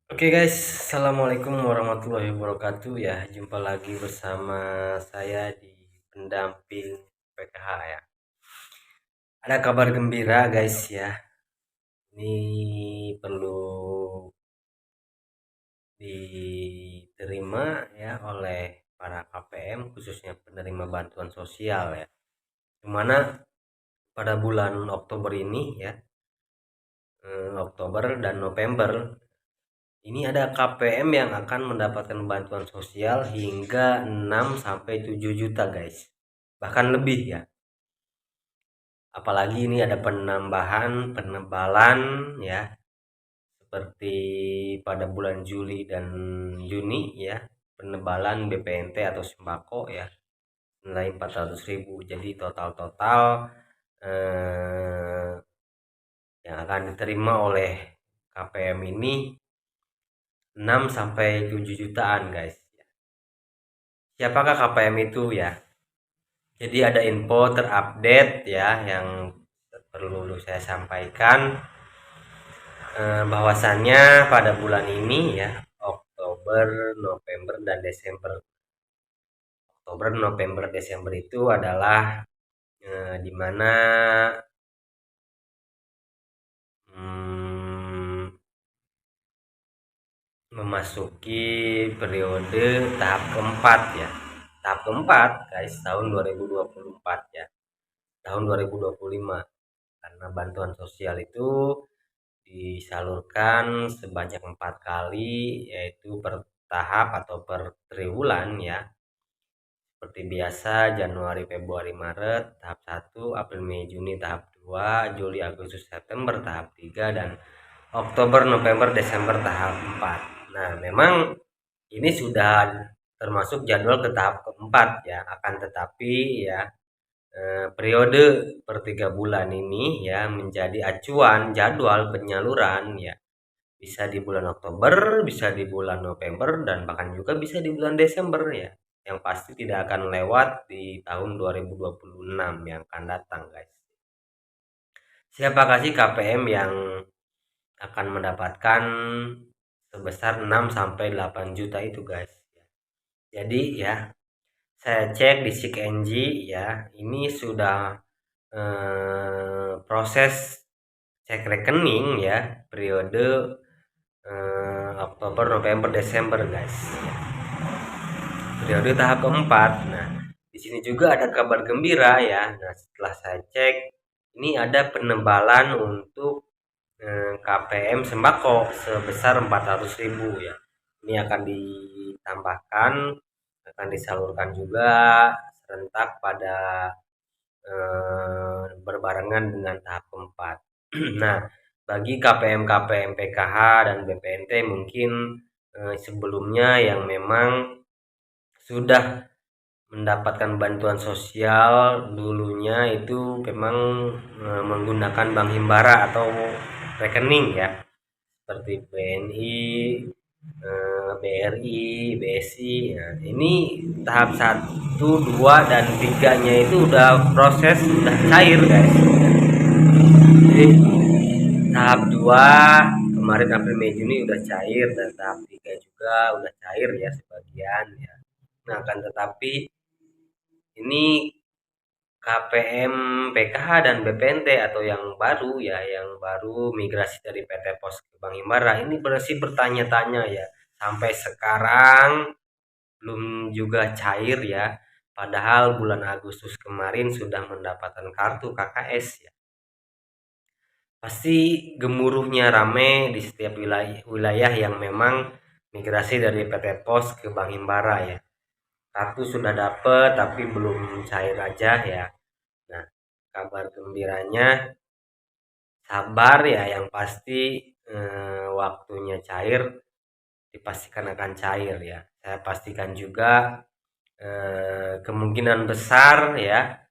Oke guys, assalamualaikum warahmatullahi wabarakatuh ya. Jumpa lagi bersama saya di pendamping PKH ya. Ada kabar gembira guys ya. Ini perlu diterima ya oleh para KPM khususnya penerima bantuan sosial ya. Dimana pada bulan Oktober ini ya, Oktober dan November ini ada KPM yang akan mendapatkan bantuan sosial hingga 6 sampai 7 juta, guys. Bahkan lebih ya. Apalagi ini ada penambahan penebalan ya, seperti pada bulan Juli dan Juni ya, penebalan BPNT atau sembako ya, nilai 400.000. Jadi total-total eh, yang akan diterima oleh KPM ini 6 sampai 7 jutaan, guys. Siapakah KPM itu ya? Jadi ada info terupdate ya yang perlu saya sampaikan, bahwasannya pada bulan ini ya, Oktober, November dan Desember. Oktober, November, Desember itu adalah di mana hmm, memasuki periode tahap keempat ya. Tahap keempat guys tahun 2024 ya. Tahun 2025 karena bantuan sosial itu disalurkan sebanyak 4 kali, yaitu per tahap atau per triwulan ya, seperti biasa Januari, Februari, Maret tahap 1, April, Mei, Juni tahap 2, Juli, Agustus, September tahap 3, dan Oktober, November, Desember tahap 4. Nah memang ini sudah termasuk jadwal ke tahap keempat ya, akan tetapi ya periode per 3 bulan ini ya menjadi acuan jadwal penyaluran ya, bisa di bulan Oktober, bisa di bulan November, dan bahkan juga bisa di bulan Desember ya, yang pasti tidak akan lewat di tahun 2026 yang akan datang guys. Siapakah sih KPM yang akan mendapatkan sebesar 6 sampai 8 juta itu guys? Jadi ya, saya cek di SIKNG ya, ini sudah proses cek rekening ya, periode Oktober, November, Desember guys. Periode tahap keempat. Nah, di sini juga ada kabar gembira ya. Nah, setelah saya cek, ini ada penebalan untuk KPM sembako sebesar 400.000 ya. Ini akan ditambahkan, akan disalurkan juga serentak pada berbarengan dengan tahap keempat. Nah, bagi KPM-KPM PKH dan BPNT mungkin sebelumnya yang memang sudah mendapatkan bantuan sosial dulunya itu memang menggunakan bank himbara atau rekening ya, seperti BNI, BRI, BSI. Nah, ini tahap 1, 2, dan 3-nya itu udah proses, udah cair guys. Jadi tahap 2 kemarin April, Mei, Juni udah cair, dan tahap 3 juga udah cair ya sebagian ya. Nah, akan tetapi ini KPM PKH dan BPNT atau yang baru ya, yang baru migrasi dari PT Pos ke Bank Himbara ini masih bertanya-tanya ya. Sampai sekarang belum juga cair ya. Padahal bulan Agustus kemarin sudah mendapatkan kartu KKS ya. Pasti gemuruhnya rame di setiap wilayah yang memang migrasi dari PT Pos ke Bank Himbara ya. Kartu sudah dapet tapi belum cair aja ya. Nah, kabar gembiranya sabar ya, yang pasti waktunya cair dipastikan akan cair ya. Saya pastikan juga kemungkinan besar ya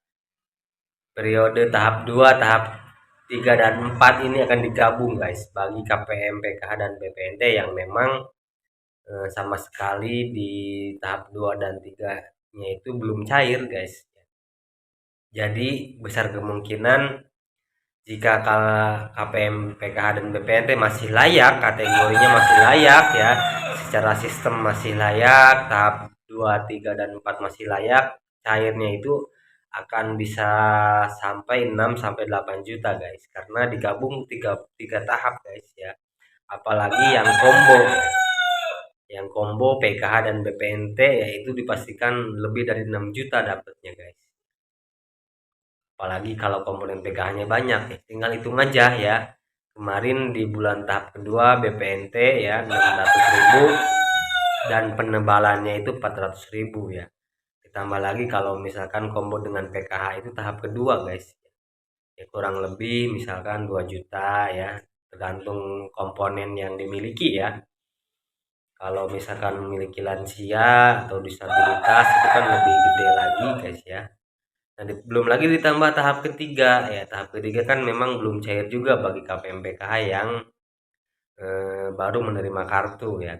periode tahap 2, tahap 3 dan 4 ini akan digabung guys, bagi KPM, PKH dan BPNT yang memang sama sekali di tahap 2 dan 3-nya itu belum cair guys. Jadi besar kemungkinan Jika KPM, PKH dan BPNT masih layak, kategorinya masih layak ya, secara sistem masih layak, tahap 2, 3 dan 4 masih layak, cairnya itu akan bisa sampai 6 sampai 8 juta guys, karena digabung tiga tahap guys ya. Apalagi yang combo, PKH dan BPNT yaitu dipastikan lebih dari 6 juta dapatnya guys. Apalagi kalau komponen PKH-nya banyak ya, tinggal hitung aja ya. Kemarin di bulan tahap kedua BPNT ya 600.000 dan penebalannya itu 400.000 ya. Ditambah lagi kalau misalkan combo dengan PKH itu tahap kedua guys. Ya kurang lebih misalkan 2 juta ya, tergantung komponen yang dimiliki ya. Kalau misalkan memiliki lansia atau disabilitas itu kan lebih gede lagi guys ya. Nah, belum lagi ditambah tahap ketiga ya. Tahap ketiga kan memang belum cair juga bagi KPM PKH yang baru menerima kartu ya.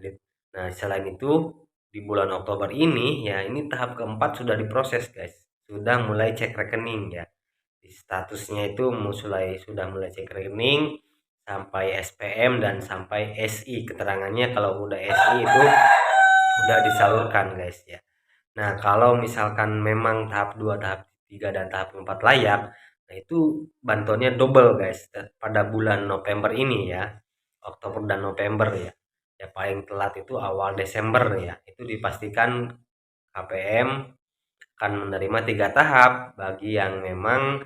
Nah, selain itu di bulan Oktober ini ya, ini tahap keempat sudah diproses guys. Sudah mulai cek rekening ya. Di statusnya itu sudah mulai cek rekening sampai SPM dan sampai SI. Keterangannya kalau udah SI itu udah disalurkan guys ya. Nah, kalau misalkan memang tahap 2, tahap 3 dan tahap 4 layak, nah itu bantuannya double guys pada bulan November ini ya. Oktober dan November ya. Ya paling telat itu awal Desember ya. Itu dipastikan KPM akan menerima 3 tahap bagi yang memang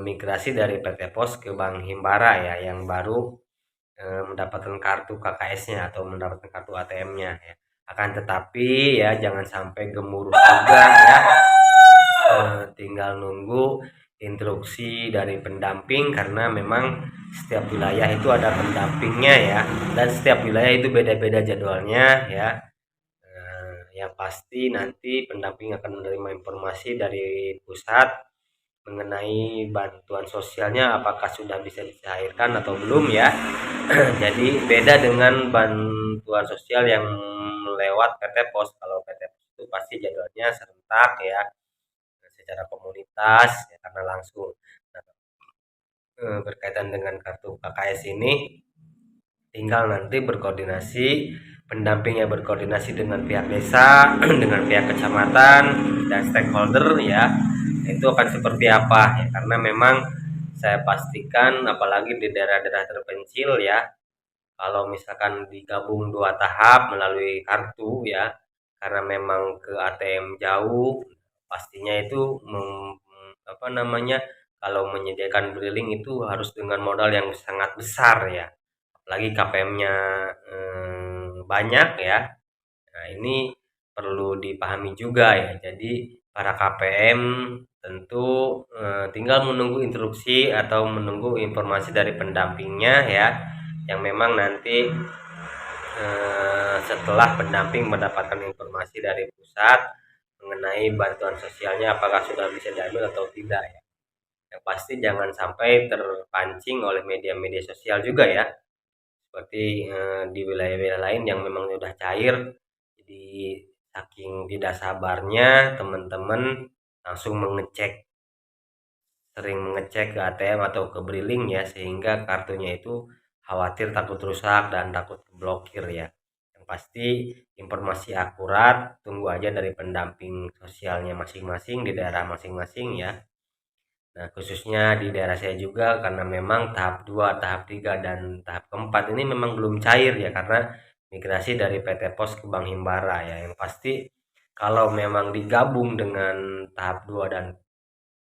migrasi dari PT Pos ke Bank Himbara ya, yang baru mendapatkan kartu KKS-nya atau mendapatkan kartu ATM-nya ya. Akan tetapi ya jangan sampai gemuruh juga ya. Tinggal nunggu instruksi dari pendamping karena memang setiap wilayah itu ada pendampingnya ya, dan setiap wilayah itu beda-beda jadwalnya ya. Yang pasti nanti pendamping akan menerima informasi dari pusat mengenai bantuan sosialnya apakah sudah bisa dicairkan atau belum ya. Jadi beda dengan bantuan sosial yang lewat PT Pos. Kalau PT Pos itu pasti jadwalnya serentak ya, secara komunitas ya, karena langsung. Nah, berkaitan dengan kartu KKS ini tinggal nanti berkoordinasi, pendampingnya berkoordinasi dengan pihak desa dengan pihak kecamatan dan stakeholder ya, itu akan seperti apa ya, karena memang saya pastikan apalagi di daerah-daerah terpencil ya, kalau misalkan digabung 2 tahap melalui kartu ya, karena memang ke ATM jauh, pastinya itu apa namanya, kalau menyediakan briling itu harus dengan modal yang sangat besar ya, apalagi KPM-nya banyak ya. Nah, ini perlu dipahami juga ya. Jadi para KPM tentu tinggal menunggu instruksi atau menunggu informasi dari pendampingnya ya, yang memang nanti setelah pendamping mendapatkan informasi dari pusat mengenai bantuan sosialnya apakah sudah bisa diambil atau tidak ya. Yang pasti jangan sampai terpancing oleh media-media sosial juga ya, seperti di wilayah-wilayah lain yang memang sudah cair. Jadi saking tidak sabarnya teman-teman langsung sering mengecek ke ATM atau ke briling ya, sehingga kartunya itu khawatir takut rusak dan takut blokir ya. Yang pasti informasi akurat tunggu aja dari pendamping sosialnya masing-masing di daerah masing-masing ya. Nah, khususnya di daerah saya juga karena memang tahap 2, tahap 3 dan tahap keempat ini memang belum cair ya, karena migrasi dari PT Pos ke Bank Himbara ya. Yang pasti kalau memang digabung dengan tahap 2 dan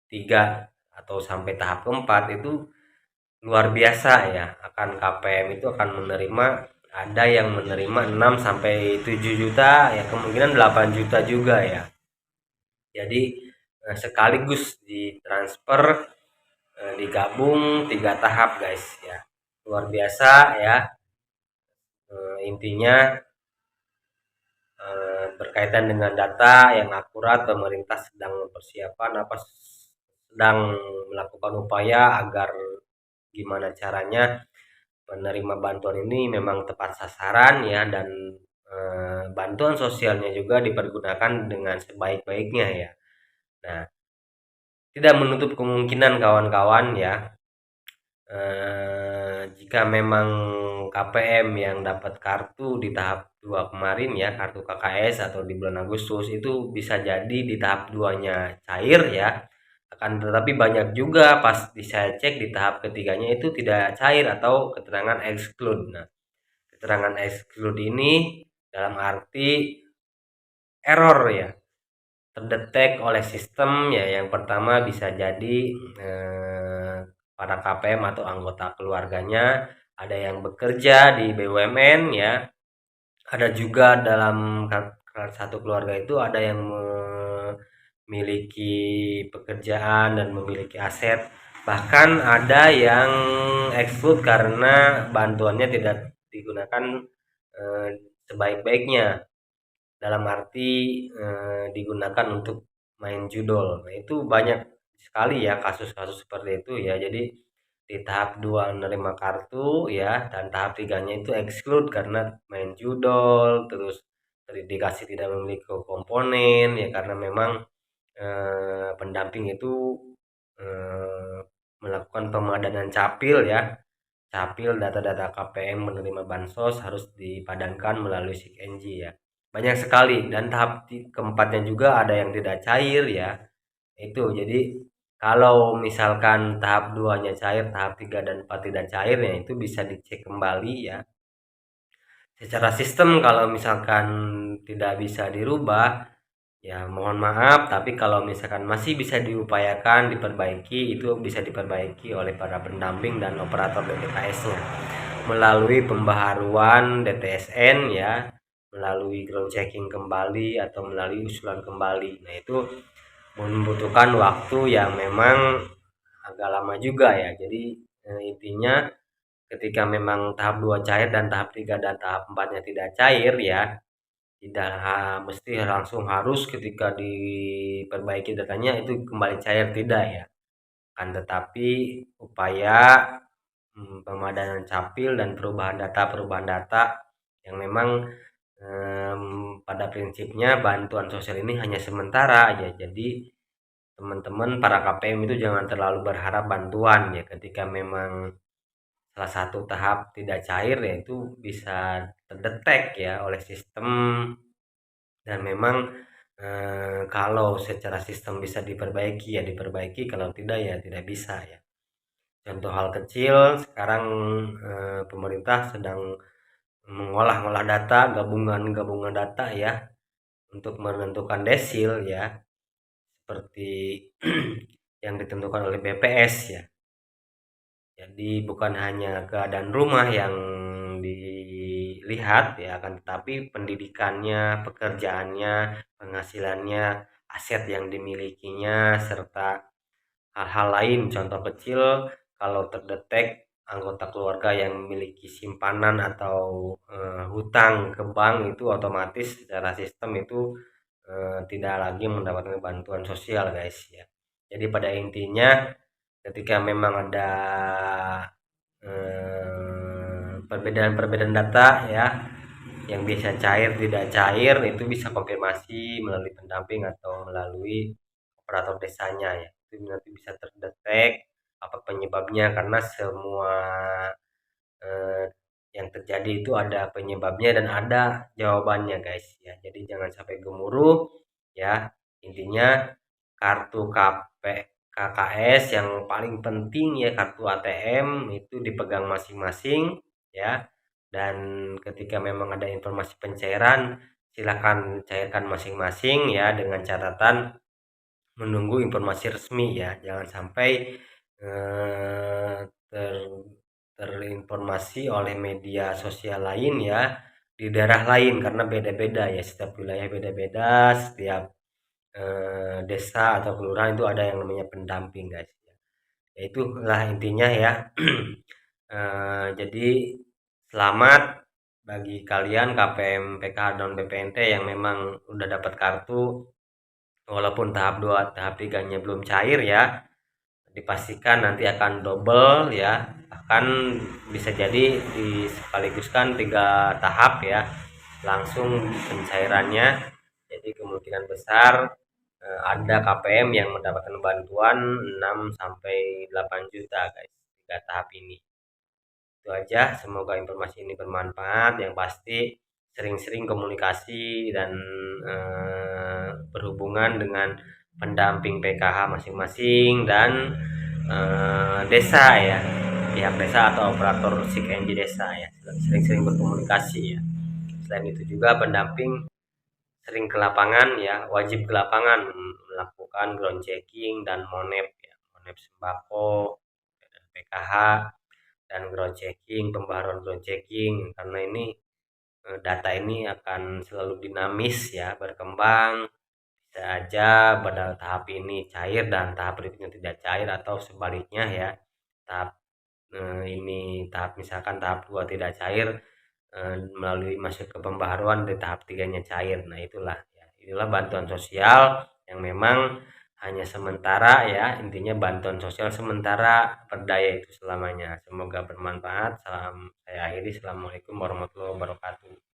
3 atau sampai tahap keempat itu luar biasa ya. Akan KPM itu akan menerima, ada yang menerima 6 sampai 7 juta ya, kemungkinan 8 juta juga ya. Jadi sekaligus ditransfer, digabung 3 tahap guys ya, luar biasa ya. Intinya berkaitan dengan data yang akurat, pemerintah sedang mempersiapkan sedang melakukan upaya agar gimana caranya penerima bantuan ini memang tepat sasaran ya, dan bantuan sosialnya juga dipergunakan dengan sebaik-baiknya ya. Nah, tidak menutup kemungkinan kawan-kawan ya, jika memang KPM yang dapat kartu di tahap 2 kemarin ya, kartu KKS atau di bulan Agustus itu bisa jadi di tahap 2-nya cair ya. Akan tetapi banyak juga pas saya cek di tahap ketiganya itu tidak cair atau keterangan exclude. Nah, keterangan exclude ini dalam arti error ya, terdetek oleh sistem ya. Yang pertama bisa jadi para KPM atau anggota keluarganya ada yang bekerja di BUMN ya, ada juga dalam satu keluarga itu ada yang memiliki pekerjaan dan memiliki aset, bahkan ada yang exclude karena bantuannya tidak digunakan eh, sebaik-baiknya, dalam arti digunakan untuk main judol. Nah, itu banyak sekali ya kasus-kasus seperti itu ya. Jadi di tahap 2 menerima kartu ya, dan tahap tiganya itu exclude karena main judol, terus dikasih tidak memiliki komponen ya, karena memang pendamping itu eh, melakukan pemadanan capil ya. Capil data-data KPM menerima bansos harus dipadankan melalui SIG-NG ya. Banyak sekali, dan tahap keempatnya juga ada yang tidak cair ya. Itu jadi kalau misalkan tahap 2-nya cair, tahap 3 dan 4 tidak cair ya, itu bisa dicek kembali ya. Secara sistem kalau misalkan tidak bisa dirubah, ya mohon maaf, tapi kalau misalkan masih bisa diupayakan diperbaiki, itu bisa diperbaiki oleh para pendamping dan operator DTKS-nya melalui pembaharuan DTSN ya, melalui ground checking kembali atau melalui usulan kembali. Nah, itu membutuhkan waktu yang memang agak lama juga ya. Jadi intinya ketika memang tahap 2 cair dan tahap 3 dan tahap 4-nya tidak cair ya, tidak mesti langsung harus ketika diperbaiki datanya itu kembali cair, tidak ya. Kan tetapi upaya pemadanan capil dan perubahan data yang memang pada prinsipnya bantuan sosial ini hanya sementara ya. Jadi teman-teman para KPM itu jangan terlalu berharap bantuan ya, ketika memang salah satu tahap tidak cair ya, itu bisa terdetek ya oleh sistem, dan memang kalau secara sistem bisa diperbaiki ya diperbaiki, kalau tidak ya tidak bisa ya. Contoh hal kecil, sekarang pemerintah sedang mengolah data, gabungan data ya, untuk menentukan desil ya, seperti yang ditentukan oleh BPS ya. Jadi bukan hanya keadaan rumah yang dilihat ya, akan tetapi pendidikannya, pekerjaannya, penghasilannya, aset yang dimilikinya, serta hal-hal lain. Contoh kecil, kalau terdetek anggota keluarga yang memiliki simpanan atau hutang ke bank, itu otomatis secara sistem itu tidak lagi mendapatkan bantuan sosial guys ya. Jadi pada intinya ketika memang ada perbedaan-perbedaan data ya, yang bisa cair tidak cair, itu bisa konfirmasi melalui pendamping atau melalui operator desanya ya. Itu nanti bisa terdetek apa penyebabnya, karena semua eh, yang terjadi itu ada penyebabnya dan ada jawabannya guys ya. Jadi jangan sampai gemuruh ya. Intinya kartu KKS yang paling penting ya, kartu ATM itu dipegang masing-masing ya. Dan ketika memang ada informasi pencairan, silakan cairkan masing-masing ya, dengan catatan menunggu informasi resmi ya. Jangan sampai eh, ter terinformasi oleh media sosial lain ya, di daerah lain, karena beda-beda ya, setiap wilayah beda-beda, setiap desa atau kelurahan itu ada yang namanya pendamping guys ya. Ya itulah intinya ya. Jadi selamat bagi kalian KPM PK dan BPNT yang memang udah dapat kartu, walaupun tahap 2 tahap 3-nya belum cair ya. Dipastikan nanti akan double ya, bahkan bisa jadi disekaligus kan 3 tahap ya, langsung pencairannya. Jadi kemungkinan besar ada KPM yang mendapatkan bantuan 6 sampai 8 juta guys. 3 tahap ini. Itu aja, semoga informasi ini bermanfaat. Yang pasti sering-sering komunikasi dan berhubungan dengan pendamping PKH masing-masing dan desa ya, pihak desa atau operator SIG-NG desa ya, sering-sering berkomunikasi ya. Selain itu juga pendamping sering ke lapangan ya, wajib ke lapangan melakukan ground checking dan monep ya, monep sembako dan PKH dan ground checking, pembaharuan ground checking, karena ini data ini akan selalu dinamis ya, berkembang. Bisa aja pada tahap ini cair dan tahap berikutnya tidak cair, atau sebaliknya ya, tahap ini tahap misalkan tahap 2 tidak cair, melalui masuk ke pembaharuan di tahap 3-nya cair. Nah itulah ya, inilah bantuan sosial yang memang hanya sementara ya, intinya bantuan sosial sementara, berdaya itu selamanya. Semoga bermanfaat. Salam, saya akhiri. Assalamualaikum warahmatullahi wabarakatuh.